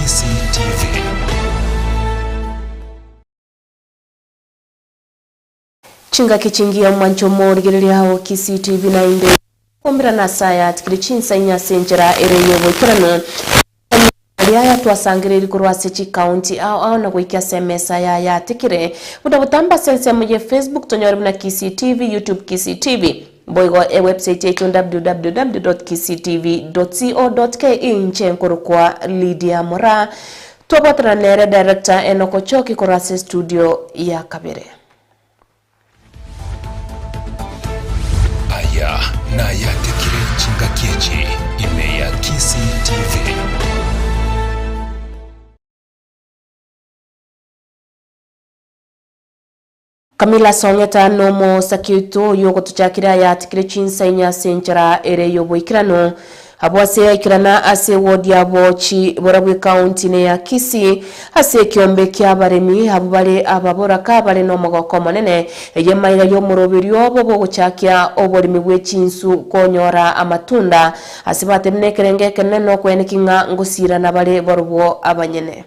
Kisii TV. Chinga kichingia mwancho morigereria hao Kisii TV na inde kombira na saya tikiri Chinsa Inye senjera ereyo boikrano ya twasangiriri kurwase chi county au na kuikia semesa ya tikire butabutamba sense muje Facebook tonyori na Kisii TV, YouTube Kisii TV boigo website yetu www.kisitv.co.ke nche nkorokwa Lydia Mora twabatra nere director Enoko Choki kurwase studio ya Kabere. Aya na yatekire chinga kiechi ime ya Kisii TV. Kamila songeta nomo sakiuto yoko tuchakira ya tikire Chinsa Inye senjera ereyo boikrano habwase ikirana ase wodi yabo chi borabwe county ne ya Kisii ase kiombe kya baremi habubale ababora kabale no mogoko monene eyemaira yo murobiri obo boguchakya oborimi bwe chinsu konyora amatunda asibate mnekerenge keneno kwenikinga ngusira na bale borubo abanyene.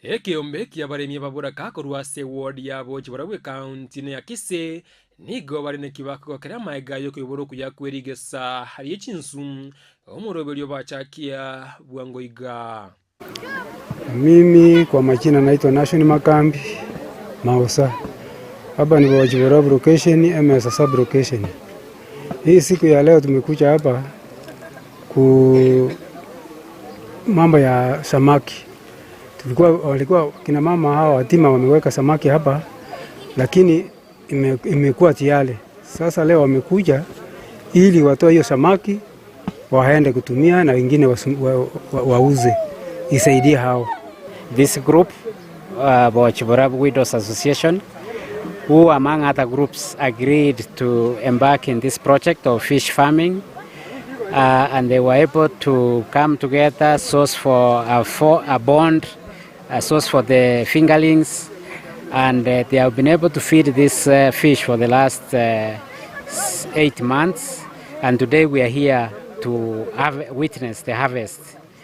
Ekiombe kia baremi babura kakorwa se ward yabo chibarabwe county ne ya Kisii nigo barine kibako kera maiga yo kuyoboro kuya kwerigesa hari chinsu omurobelyo bachakia bwangoiga. Mimi kwa majina naitwa National Makambi Mausa. Hapa ni Wajibora location MS sub location. Hii siku ya leo tumekuja hapa ku mambo ya samaki. Walikuwa kina mama hawa watima wameweka samaki hapa lakini imekuwa tiale. Sasa leo wamekuja ili watoe hiyo samaki waende kutumia na wengine wauze isaidie hao. This group, Bochibora Widows Association, who among other groups agreed to embark in this project of fish farming, and they were able to come together, source for a bond, a source for the fingerlings, and they have been able to feed this fish for the last 8 months, and today we are here to witness the harvest.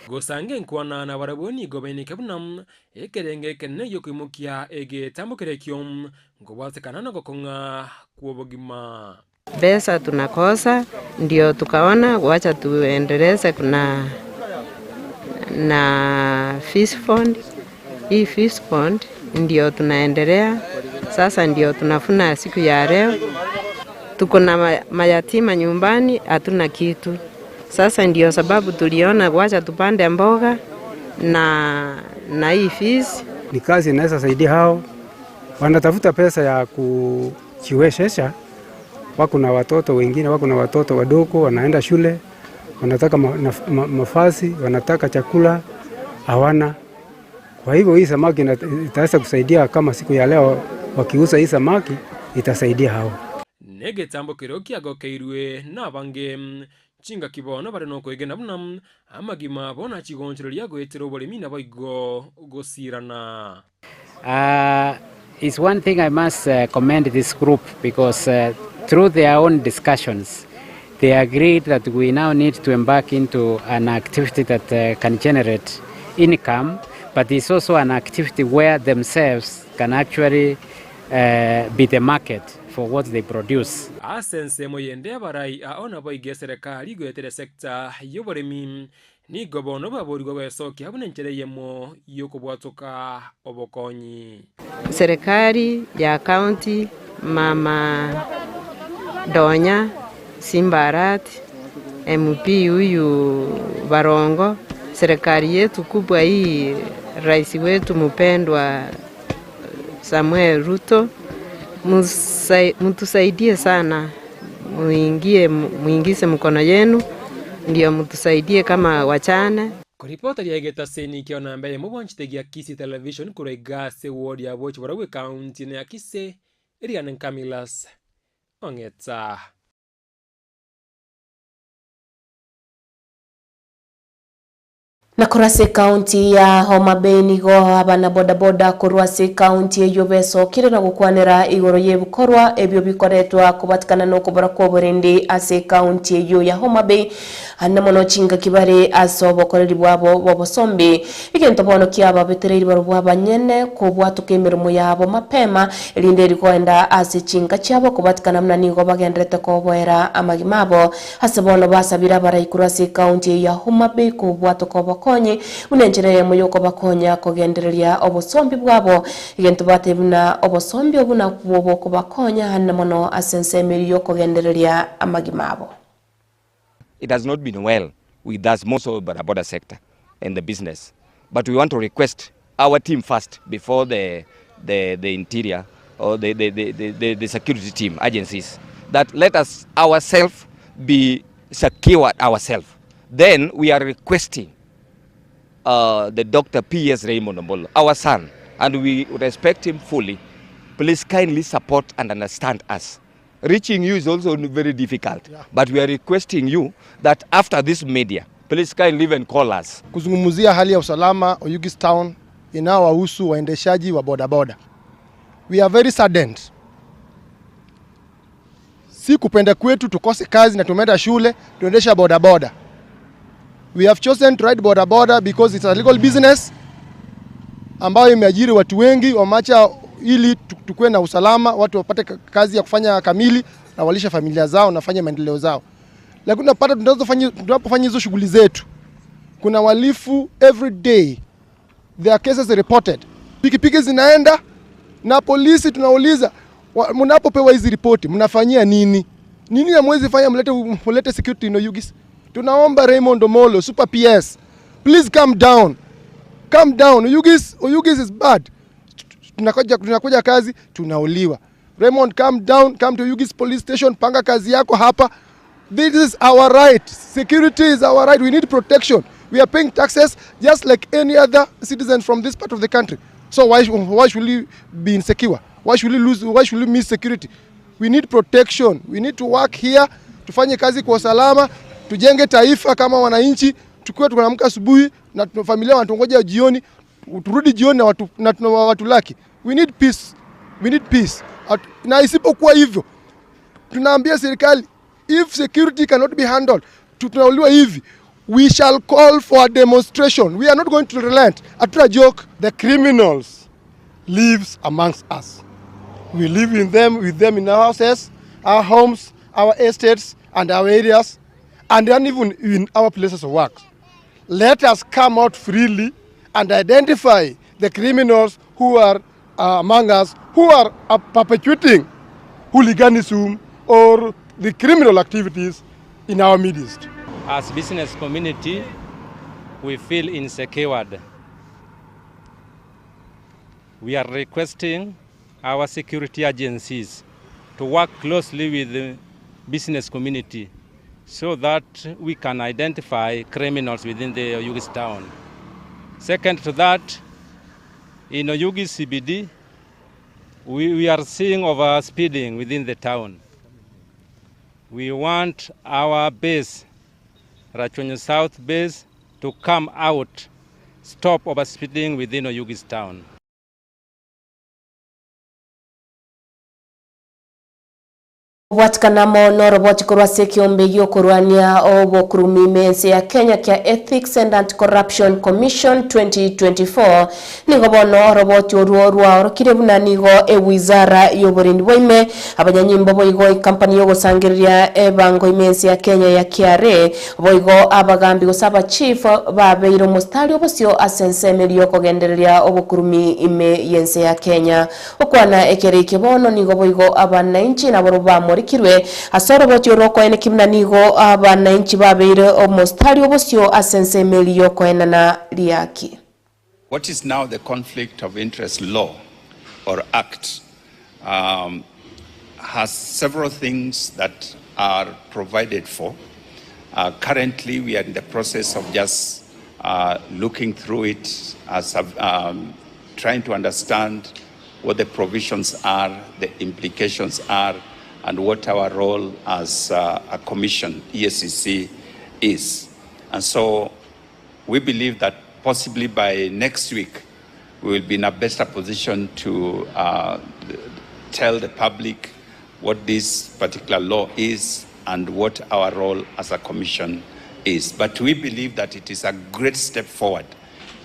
Gosange nkwana na baraboni gobeni kabunam ekerenge kenne yokimukia ege tambukere kyom ngobate kanana gokonga kuobogima. Pesa tunakosa ndio tukaona wacha tuendeleze kuna na fish fund. Hii fish fund ndio tunaendelea sasa, ndio tunafuna siku ya leo. Tuko na mayatima nyumbani hatuna kitu. Sasa ndio sababu tuliona wacha tupande mboga na hii fish. Ni kazi inaweza saidia hao. Wanatafuta pesa ya kujiwezesha. Wako na watoto wengine, wako na watoto wadogo wanaenda shule, wanataka mavazi, wanataka chakula, hawana. Kwa hivyo hii samaki itaweza kusaidia kama siku ya leo wakiuza hii samaki itasaidia hao. Nege tambukero kiagokeirwe na bange chinga kibono bare no kwegena bunam amagima bona chigonchereria gwetero bolemi na boigo gosirana. It's one thing I must commend this group because through their own discussions they agreed that we now need to embark into an activity that can generate income, but it's also an activity where themselves can actually be the market for what they produce. Asense moyende barai aona boige serikali gwetere sekta yoboremi ni gobono baborigo gwesoki habune nchereyemo yokobwatoka obokonyi. Serikali ya county mama Donya Simbarat MP huyu Barongo, serikali yetu kubwa hii, rais wetu mpendwa Samuel Ruto, mtusaidie sana, muingize mkono yenu ndio mtusaidie kama wachane. Kuripota liegeta seni kiona mbele mubonchitegia Kisii television kurega se ward ya Bochibora county ne ya Kisii Irianen Kamilas ongeta. Na kurase kaunti ya Homa Bay nigo abana bodaboda kurwase kaunti eyo besokire na gukwanira igoro yebukorwa ebyo bikoretwa kubatikana no kubara ko burindi ase kaunti eyo ya Homa Bay anamono chinga kibare asobokoreri bwabo bobosombi igento bono kyaba betereri barubwa banyene ko bwatukemerimo yabo mapema elinde rikoenda ase chinga cyabo kubatikana mna nigo bagendrete ko boera amagimabo hasebono basabira barayikurase kaunti ya Homa Bay ko bwatuko konye unenjere muyoko bakonya kogendereria obosombi bwabo igento batebuna obosombi obuna kubo kubakonya hanamono asensemeri yokogendereria amagimabo. It has not been well with us, most of the border sector and the business, but we want to request our team first before the interior or the security team agencies that let us ourselves be secured ourselves. Then we are requesting the Dr. P.S. Raymond Omolo, our son, and we respect him fully. Please kindly support and understand us. Reaching you is also very difficult, but we are requesting you that after this media, please kindly even call us. Kuzungumzia hali ya usalama Oyugis Town inaowahusu waendeshaji wa bodaboda. We are very saddened. Si kupenda kwetu tukose kazi na tumeenda shule tuendesha bodaboda. We have chosen to ride bodaboda because it's a legal business ambayo imeajiri watu wengi wamacha ili tukue na usalama, watu wapate kazi ya kufanya kamili na walisha familia zao na fanya maendeleo zao. Lakini tunapata tunapofanya hizo shughuli zetu kuna walifu every day. There are cases reported. Pikipiki zinaenda na polisi tunauliza mnapopewa hizi ripoti mnafanyia nini? Nini ya mwezi fanya mlete security in Oyugis? Tunaomba Raymond Omolo, Super PS, please come down. Come down. Oyugis is bad. Tunakuja kazi, tunauliwa. Raymond, come down, come to Oyugis police station, panga kazi yako hapa. This is our right. Security is our right. We need protection. We are paying taxes just like any other citizen from this part of the country. So why should we be insecure? Why should we miss security? We need protection. We need to work here. Tufanye kazi kwa salama. Tujenge taifa kama wananchi, tukue tunaamka asubuhi na familia wanatungoja jioni, turudi jioni na watu laki. We need peace. We need peace. Na isipokuwa hivyo, tunaambia serikali, if security cannot be handled, tunauliwa hivi, we shall call for a demonstration. We are not going to relent. Atuna joke. The criminals lives amongst us. We live with them in our houses, our homes, our estates and our areas, and then even in our places of work. Let us come out freely and identify the criminals who are among us, who are perpetuating hooliganism or the criminal activities in our midst. As business community, we feel insecure. We are requesting our security agencies to work closely with the business community so that we can identify criminals within the Oyugis town. Second to that, in Oyugis CBD, we are seeing overspeeding within the town. We want our base, Rachonyo South base, to come out, stop overspeeding within Oyugis town. Watkanamo noroboti kurwase kiombe yokurwania obokurumi mense ya Kenya kia Ethics and Anti-Corruption Commission 2024 nigo bono roboti oruorwa orokirevuna nigo wizara yoborindi boime abanyanyimbo boigo kampani yogo sangiriria ebango imense ya Kenya ya KRA boigo abagambi gosaba chief babeiro mustari obosio asensemeri yokogendereria obokurumi ime yense ya Kenya okwana ekereke bono nigo boigo abananchi na boruba kirwe asoro botyo roko ene kimnanigo abananchi babeire omostari obosio asensemeli yoko enana liaki. What is now the Conflict of Interest Law or Act has several things that are provided for. Currently we are in the process of just looking through it as trying to understand what the provisions are, the implications are, and what our role as a commission, ESCC, is. And so we believe that possibly by next week, we will be in a better position to tell the public what this particular law is and what our role as a commission is. But we believe that it is a great step forward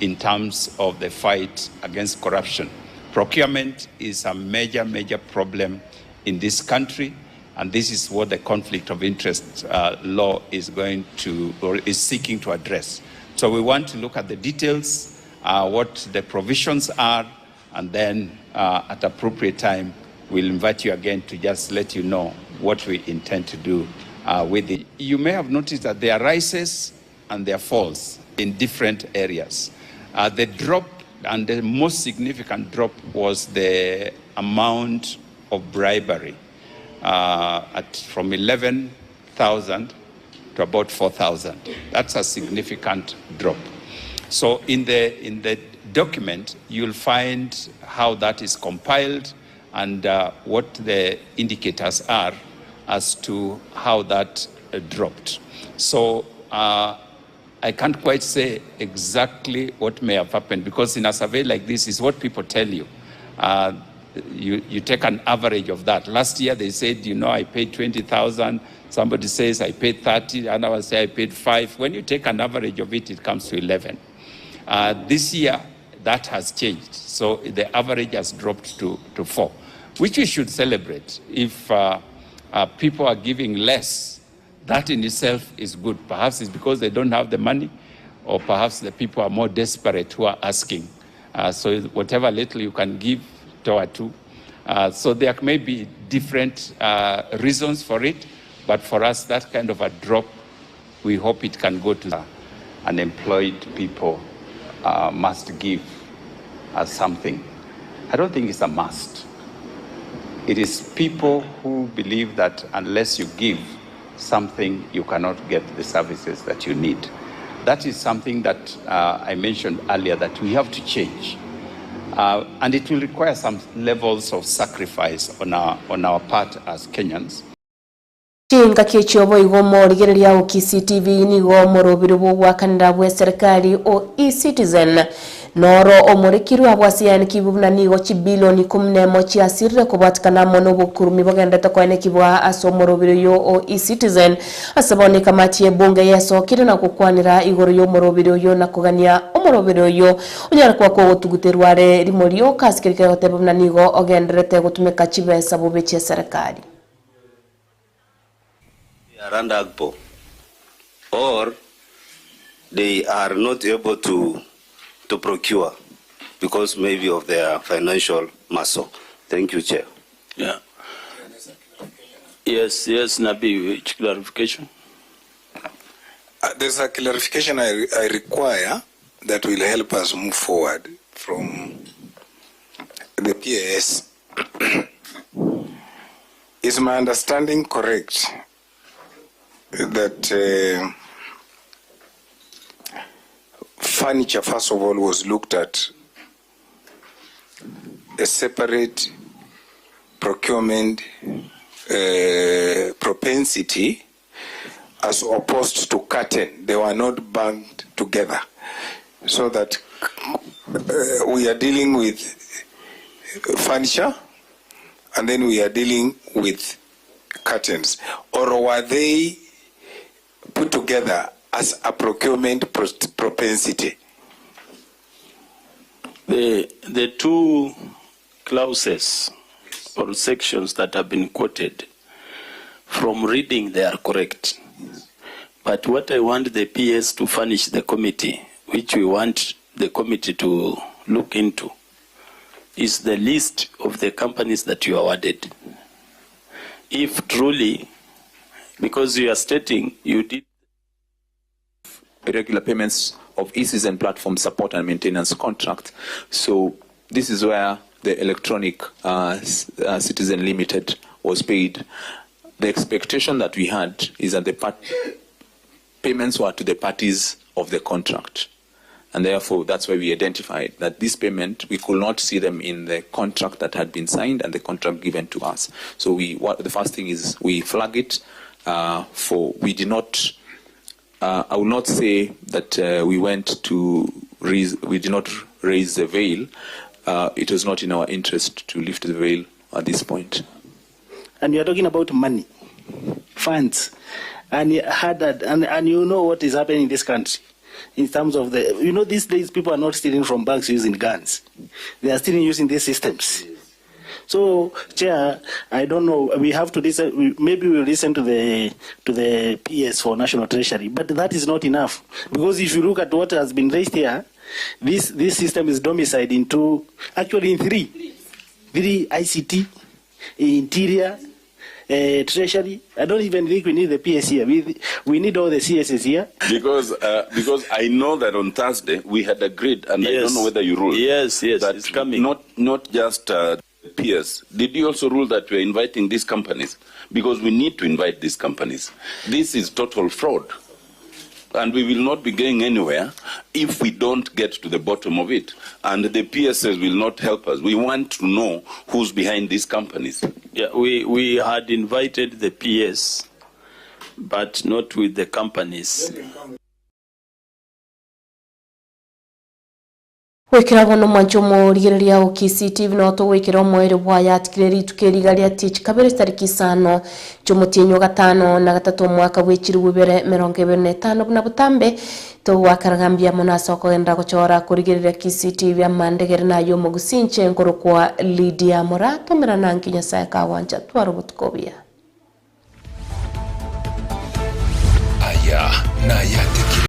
in terms of the fight against corruption. Procurement is a major, major problem in this country, and this is what the conflict of interest law is going to, or is seeking to address. So we want to look at the details, what the provisions are, and then at appropriate time, we'll invite you again to just let you know what we intend to do with it. You may have noticed that there are rises and there are falls in different areas. The drop, and the most significant drop, was the amount of bribery from 11,000 to about 4,000. That's a significant drop. So in the document, you'll find how that is compiled and what the indicators are as to how that dropped. So I can't quite say exactly what may have happened, because in a survey like this is what people tell you. You take an average of that. Last year they said, I paid 20,000. Somebody says I paid 30, and I will say I paid 5. When you take an average of it, it comes to 11. This year, that has changed. So the average has dropped to 4, which we should celebrate. If people are giving less, that in itself is good. Perhaps it's because they don't have the money, or perhaps the people are more desperate who are asking. So whatever little you can give, to. So there may be different reasons for it, but for us, that kind of a drop, we hope it can go to unemployed people must give us something. I don't think it's a must. It is people who believe that unless you give something, you cannot get the services that you need. That is something that I mentioned earlier that we have to change. And it will require some levels of sacrifice on our part as Kenyans. Chinga kiechobo igomo rigereria o KCTV nigo morobiro bwa kanida bwa serikali o e-citizen noro omurikiru abwasiani kibuna nigo chibilioni 10 chiasirre kubatikana mono bukurumi bagendete kwene kibwa aso morobiro yo o e-citizen asabone kamati ebunge yeso kirina kukwanira igoro yo morobiro yo nakugania omorobiro yo onyara kwa ko tuguterware rimolio kaskirike gotebuna nigo ogenderete gutumika chibesa bubeche serikali Randagpo, or they are not able to procure because maybe of their financial muscle. Thank you, Chair. Yeah. Yes, Nabi, which clarification? There's a clarification I require that will help us move forward from the PAS. Is my understanding correct that furniture, first of all, was looked at a separate procurement propensity as opposed to curtain? They were not bundled together, so that we are dealing with furniture and then we are dealing with curtains, or were they put together as a procurement propensity? The two clauses or sections that have been quoted, from reading they are correct. But what I want the PS to furnish the committee, which we want the committee to look into, is the list of the companies that you awarded. If truly, because you are stating you did regular payments of e-citizen platform support and maintenance contract, so this is where the electronic Citizen Limited was paid. The expectation that we had is that the payments were to the parties of the contract, and therefore that's why we identified that this payment, we could not see them in the contract that had been signed and the contract given to us. So the first thing is we flag it we did not I will not say that we did not raise the veil. It was not in our interest to lift the veil at this point. And you are talking about money, funds, and you know what is happening in this country in terms of these days people are not stealing from banks using guns. They are stealing using these systems. So, Chair, I don't know. We have to listen. Maybe we'll listen to the PS for National Treasury, but that is not enough, because if you look at what has been raised here, this system is domiciled in three: ICT, Interior, Treasury. I don't even think we need the PS here. We need all the CSs here. Because I know that on Thursday we had agreed, and I don't know whether you ruled. Yes, that it's coming. Not just PS. Did you also rule that we're inviting these companies? Because we need to invite these companies. This is total fraud. And we will not be going anywhere if we don't get to the bottom of it. And the PSs will not help us. We want to know who's behind these companies. Yeah, we had invited the PS, but not with the companies. Wekera bono manjomo rigiriria okisi TV no to wekera mwere bwaya atikireri tukerigaria tich kabere tariki 5 jomutinyo gatano na gatatu mwaka wechiriwe 2025 kuna butambe to wakaragambia monasa okenda gochora kurigiriria KCTV amandegere nayo mugusinche nkoro kwa Lydia Morato mirana nkinya saika wanja twarubutkovia aya na yatikire